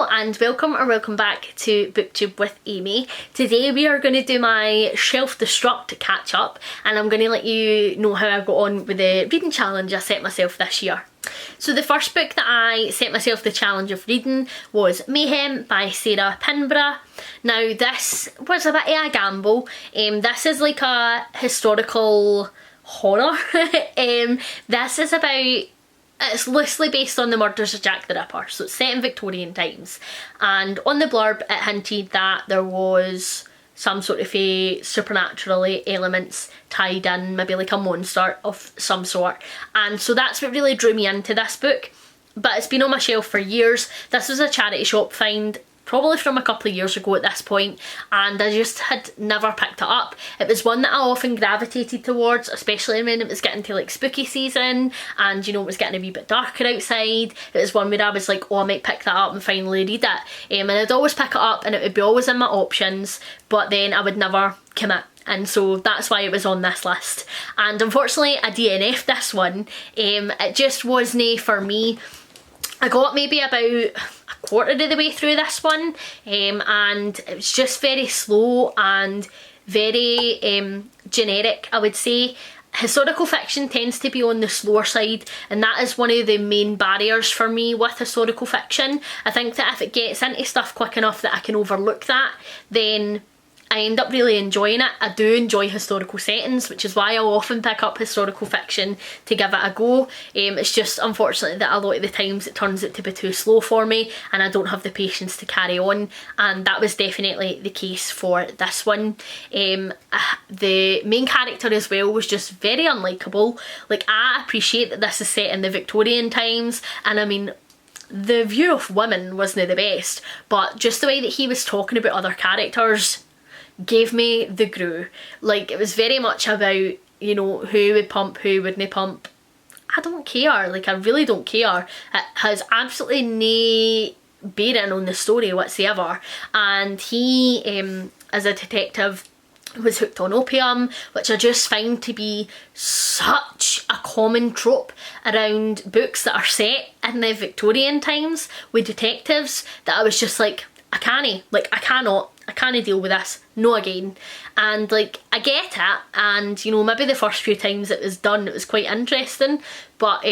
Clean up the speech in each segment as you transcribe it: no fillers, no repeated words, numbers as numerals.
and welcome back to BookTube with Amy. Today we are going to do my shelf destruct catch up, and I'm going to let you know how I got on with the reading challenge I set myself this year. So the first book that I set myself the challenge of reading was Mayhem by Sarah Pinborough. Now this was a bit of a gamble. This is like a historical horror. This is about, it's loosely based on the murders of Jack the Ripper, so it's set in Victorian times, and on the blurb it hinted that there was some sort of supernatural elements tied in, maybe like a monster of some sort, and so that's what really drew me into this book. But it's been on my shelf for years. This was a charity shop find, probably from a couple of years ago at this point, and I just had never picked it up. It was one that I often gravitated towards, especially when it was getting to like spooky season and, you know, it was getting a wee bit darker outside. It was one where I was like, oh, I might pick that up and finally read it. And I'd always pick it up and it would be always in my options, but then I would never commit. And so that's why it was on this list. And unfortunately I DNF'd this one. It just wasn't for me. I got maybe about a quarter of the way through this one, and it was just very slow and very generic, I would say. Historical fiction tends to be on the slower side, and that is one of the main barriers for me with historical fiction. I think that if it gets into stuff quick enough that I can overlook that, then I end up really enjoying it. I do enjoy historical settings, which is why I'll often pick up historical fiction to give it a go. It's just unfortunately that a lot of the times it turns out to be too slow for me and I don't have the patience to carry on, and that was definitely the case for this one. The main character as well was just very unlikable. Like, I appreciate that this is set in the Victorian times, and I mean, the view of women wasn't the best, but just the way that he was talking about other characters gave me the grue. Like, it was very much about, you know, who would pump, who wouldn't pump. I don't care, like I really don't care. It has absolutely no bearing on the story whatsoever, and he, as a detective, was hooked on opium, which I just find to be such a common trope around books that are set in the Victorian times with detectives, that I was just like, I can't deal with this, no again. And like, I get it, and you know, maybe the first few times it was done it was quite interesting, but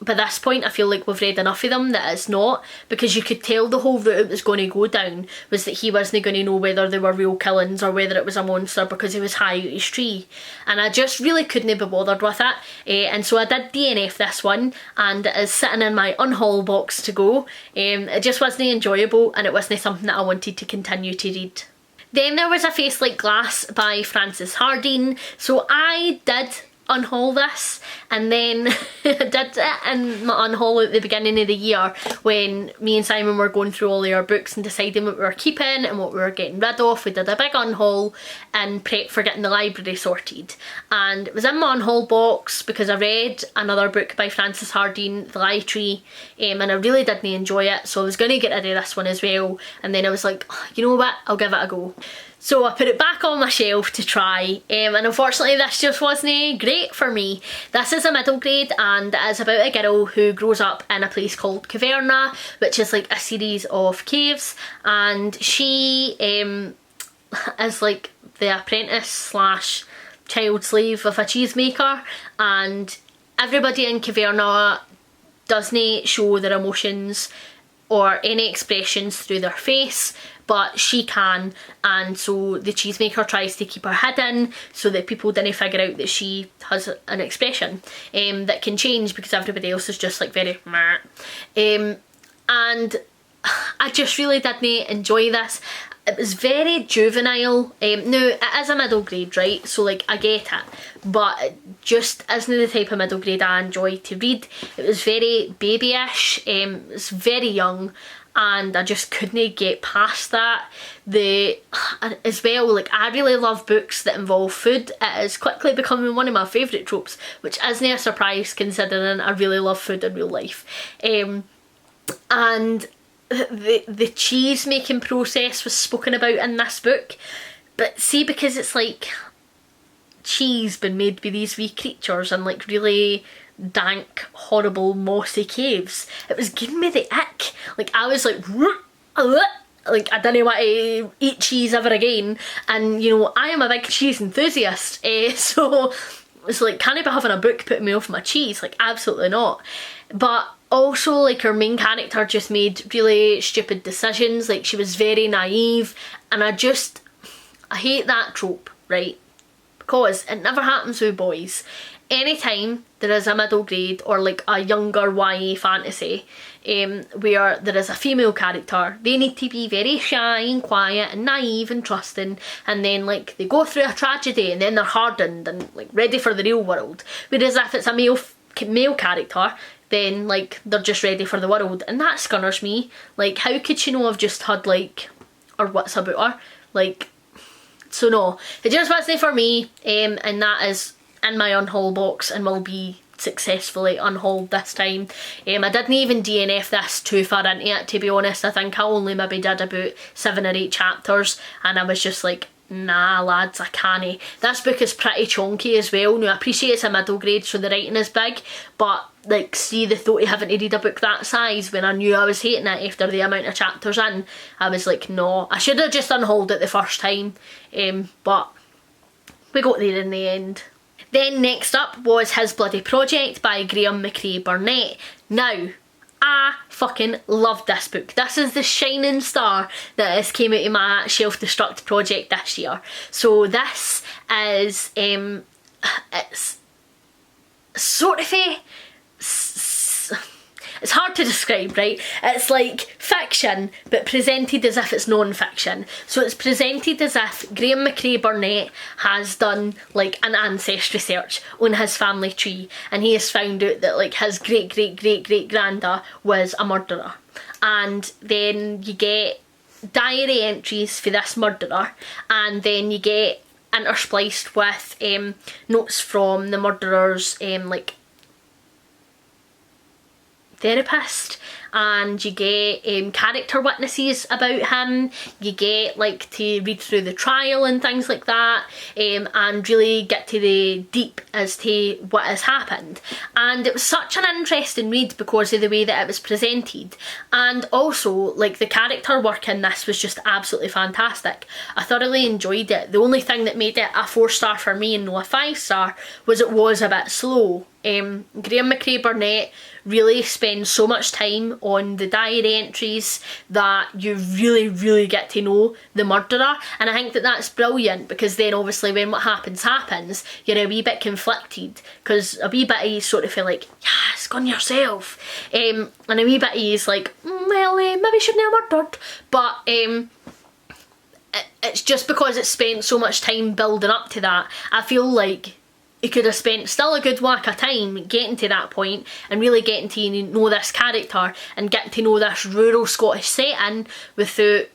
by this point I feel like we've read enough of them that it's not, because you could tell the whole route it was going to go down was that he wasn't going to know whether they were real killings or whether it was a monster because he was high out his tree, and I just really couldn't be bothered with it. And so I did DNF this one, and it is sitting in my unhaul box to go. It just wasn't enjoyable, and it wasn't something that I wanted to continue to read. Then there was A Face Like Glass by Frances Hardin. So I did unhaul this, and then I did it in my unhaul at the beginning of the year when me and Simon were going through all of our books and deciding what we were keeping and what we were getting rid of. We did a big unhaul and prep for getting the library sorted, and it was in my unhaul box because I read another book by Frances Hardin, The Lie Tree, and I really didn't enjoy it, so I was going to get rid of this one as well, and then I was like, oh, you know what, I'll give it a go. So I put it back on my shelf to try, and unfortunately this just wasn't great for me. This is a middle grade, and it is about a girl who grows up in a place called Caverna, which is like a series of caves, and she is like the apprentice slash child slave of a cheesemaker, and everybody in Caverna doesn't show their emotions or any expressions through their face, but she can, and so the cheesemaker tries to keep her hidden so that people didn't figure out that she has an expression that can change, because everybody else is just like very meh. And I just really didn't enjoy this. It was very juvenile. Now, it is a middle grade, right? So like, I get it, but it just isn't the type of middle grade I enjoy to read. It was very babyish, it's very young, and I just couldn't get past that. As well, like, I really love books that involve food. It is quickly becoming one of my favourite tropes, which isn't a surprise considering I really love food in real life. And the cheese making process was spoken about in this book, but see, because it's like cheese been made by these wee creatures and like really dank, horrible, mossy caves, it was giving me the ick. Like, I was like, like I didn't want to eat cheese ever again, and you know I am a big cheese enthusiast, so it's like, can I be having a book putting me off my cheese? Like, absolutely not. But also, like, her main character just made really stupid decisions. Like, she was very naive, and I hate that trope, right? Because it never happens with boys. Anytime there is a middle grade or like a younger YA fantasy where there is a female character, they need to be very shy and quiet and naive and trusting, and then like they go through a tragedy and then they're hardened and like ready for the real world. Whereas if it's a male character, then like they're just ready for the world, and that scunners me. Like, how could she not have just had like or what's about her? Like, so no, it just wasn't for me, and that is in my unhaul box and will be successfully unhauled this time. I didn't even DNF this too far into it, to be honest. I think I only maybe did about 7 or 8 chapters, and I was just like, nah lads, I can't. This book is pretty chunky as well. Now I appreciate it's a middle grade so the writing is big, but like, see the thought of having to read a book that size when I knew I was hating it after the amount of chapters in, I was like, no, I should have just unhauled it the first time, but we got there in the end. Then next up was His Bloody Project by Graham McCrae Burnett. Now, I fucking loved this book. This is the shining star that has came out of my Shelf Destruct project this year. So this is, it's sort of a, it's hard to describe, right? It's like fiction, but presented as if it's non-fiction. So it's presented as if Graham McCrae Burnett has done like an ancestry search on his family tree, and he has found out that like his great-great-great-great-granda was a murderer. And then you get diary entries for this murderer, and then you get interspliced with notes from the murderer's like therapist, and you get character witnesses about him. You get like to read through the trial and things like that, and really get to the deep as to what has happened. And it was such an interesting read because of the way that it was presented, and also like the character work in this was just absolutely fantastic. I thoroughly enjoyed it. The only thing that made it a 4-star for me and no a 5-star was it was a bit slow. Graham McCrae Burnett really spends so much time on the diary entries that you really get to know the murderer, and I think that that's brilliant, because then obviously when what happens you're a wee bit conflicted, because a wee bit is sort of feel like, yes, gun yourself, and a wee bit is like, well, maybe shouldn't have murdered, but it's just because it's spent so much time building up to that. I feel like he could have spent still a good whack of time getting to that point and really getting to know this character and getting to know this rural Scottish setting without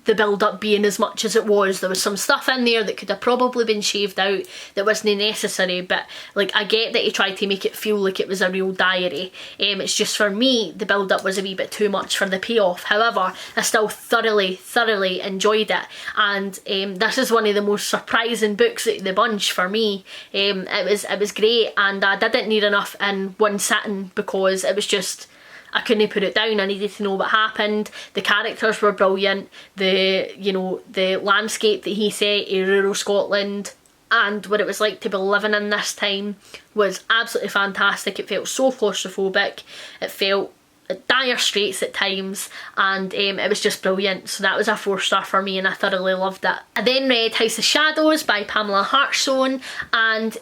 the build-up being as much as it was. There was some stuff in there that could have probably been shaved out that wasn't necessary, but like, I get that he tried to make it feel like it was a real diary. It's just, for me, the build-up was a wee bit too much for the payoff. However, I still thoroughly enjoyed it, and this is one of the most surprising books out of the bunch for me. It was great, and I didn't need enough in one sitting because it was just, I couldn't put it down. I needed to know what happened. The characters were brilliant. The landscape that he set in rural Scotland and what it was like to be living in this time was absolutely fantastic. It felt so claustrophobic. It felt at dire straits at times, and it was just brilliant. So that was a 4-star for me, and I thoroughly loved it. I then read House of Shadows by Pamela Hartshorne, and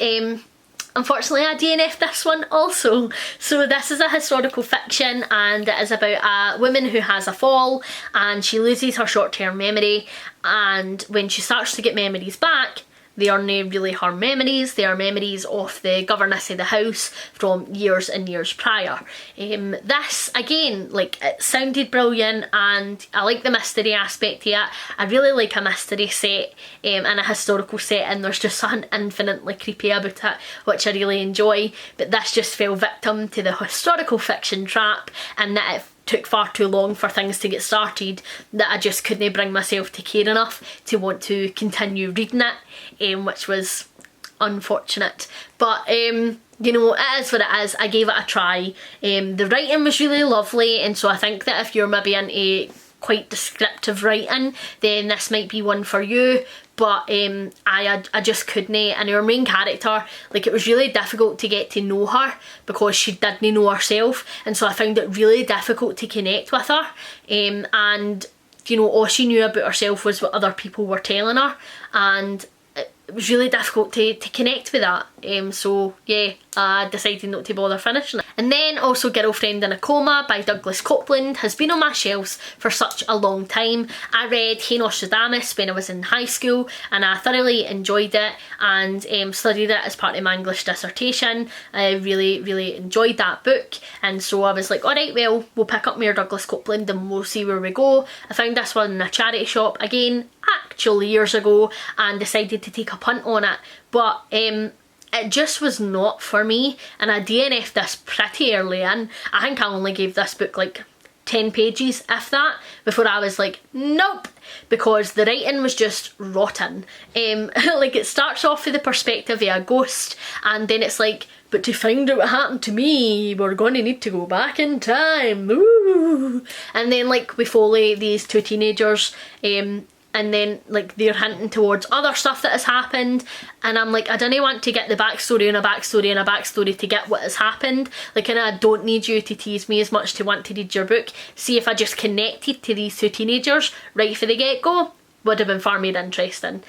unfortunately I DNF'd this one also. So this is a historical fiction, and it is about a woman who has a fall and she loses her short-term memory, and when she starts to get memories back, they are not really her memories, they are memories of the governess of the house from years and years prior. This, again, like, it sounded brilliant, and I like the mystery aspect of it. I really like a mystery set in a historical setting. There's just something infinitely creepy about it, which I really enjoy, but this just fell victim to the historical fiction trap, and that it took far too long for things to get started, that I just couldn't bring myself to care enough to want to continue reading it, which was unfortunate. But you know, it is what it is. I gave it a try. The writing was really lovely, and so I think that if you're maybe into quite descriptive writing, then this might be one for you. But I just couldn't, and our main character, like, it was really difficult to get to know her because she didn't know herself, and so I found it really difficult to connect with her. And you know, all she knew about herself was what other people were telling her, and it was really difficult to connect with that. So yeah, I decided not to bother finishing it. And then also Girlfriend in a Coma by Douglas Copeland has been on my shelves for such a long time. I read Hey Nostradamus when I was in high school, and I thoroughly enjoyed it, and studied it as part of my English dissertation. I really enjoyed that book, and so I was like, alright, well, we'll pick up more Douglas Copeland and we'll see where we go. I found this one in a charity shop again, actually years ago, and decided to take a punt on it, but it just was not for me, and I DNF'd this pretty early in. I think I only gave this book like 10 pages, if that, before I was like, nope, because the writing was just rotten. Like, it starts off with the perspective of a ghost, and then it's like, but to find out what happened to me, we're going to need to go back in time. Ooh. And then, like, we follow these two teenagers, and then, like, they're hinting towards other stuff that has happened, and I'm like, I don't want to get the backstory and a backstory and a backstory to get what has happened. Like, and I don't need you to tease me as much to want to read your book. See, if I just connected to these two teenagers right for the get-go, would have been far more interesting.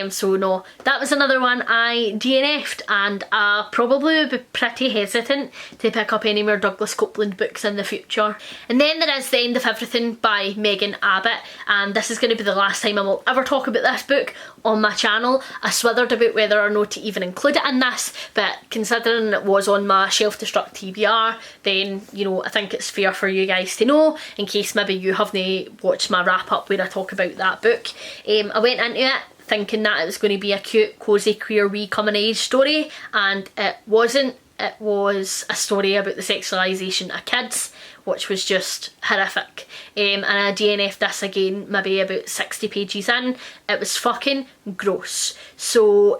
So no, that was another one I DNF'd, and I probably would be pretty hesitant to pick up any more Douglas Copeland books in the future. And then there is The End of Everything by Megan Abbott, and this is going to be the last time I will ever talk about this book on my channel. I swithered about whether or not to even include it in this, but considering it was on my Shelf Destruct TBR, then, you know, I think it's fair for you guys to know, in case maybe you haven't watched my wrap up where I talk about that book. I went into it thinking that it was going to be a cute, cosy, queer wee coming of age story, and it wasn't. It was a story about the sexualisation of kids, which was just horrific. And I DNF'd this again maybe about 60 pages in. It was fucking gross. So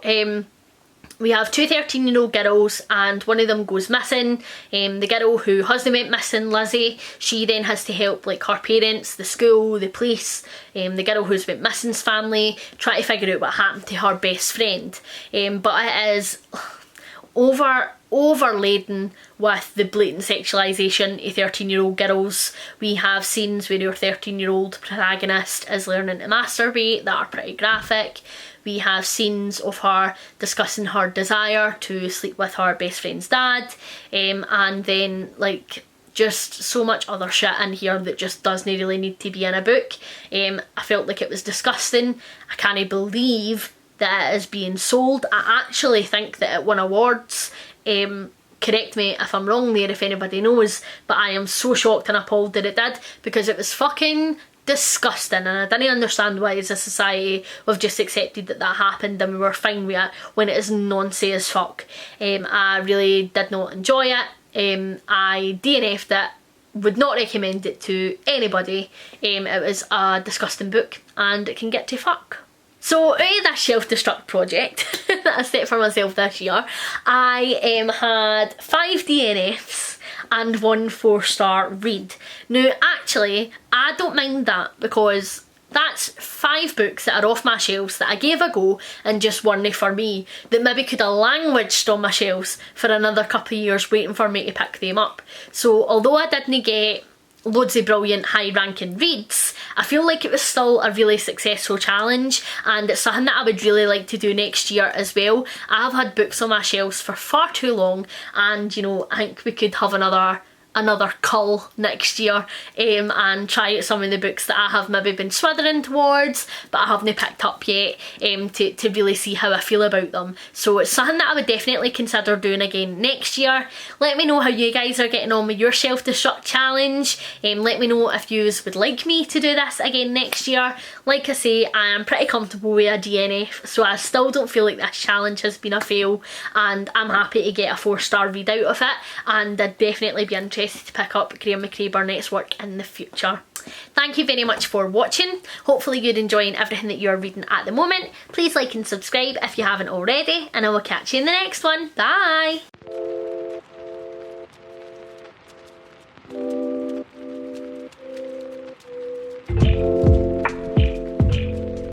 we have two 13-year-old girls, and one of them goes missing. The girl who husband went missing, Lizzie, she then has to help, like, her parents, the school, the police, the girl who's went missing's family, try to figure out what happened to her best friend. But it is overladen with the blatant sexualisation of 13-year-old girls. We have scenes where our 13-year-old protagonist is learning to masturbate that are pretty graphic. We have scenes of her discussing her desire to sleep with her best friend's dad, and then, like, just so much other shit in here that just doesn't really need to be in a book. I felt like it was disgusting. I can't believe that it is being sold. I actually think that it won awards. Correct me if I'm wrong there if anybody knows, but I am so shocked and appalled that it did, because it was fucking disgusting, and I didn't understand why as a society we've just accepted that that happened and we were fine with it when it is nonsense as fuck. I really did not enjoy it. I DNF'd it, would not recommend it to anybody. It was a disgusting book, and it can get to fuck. So out of this Shelf Destruct project that I set for myself this year, I had 5 DNFs and 1 4-star read. Now actually, I don't mind that, because that's 5 books that are off my shelves that I gave a go and just weren't for me, that maybe could have languished on my shelves for another couple of years waiting for me to pick them up. So although I didn't get loads of brilliant high ranking reads, I feel like it was still a really successful challenge, and it's something that I would really like to do next year as well. I've had books on my shelves for far too long, and, you know, I think we could have another cull next year, and try out some of the books that I have maybe been swithering towards but I haven't picked up yet, to really see how I feel about them. So it's something that I would definitely consider doing again next year. Let me know how you guys are getting on with your Shelf Destruct challenge. Let me know if you would like me to do this again next year. Like I say, I am pretty comfortable with a DNF, so I still don't feel like this challenge has been a fail, and I'm happy to get a 4-star read out of it, and I'd definitely be interested to pick up Graham McCrae Burnett's work in the future. Thank you very much for watching. Hopefully you're enjoying everything that you're reading at the moment. Please like and subscribe if you haven't already, and I will catch you in the next one. Bye!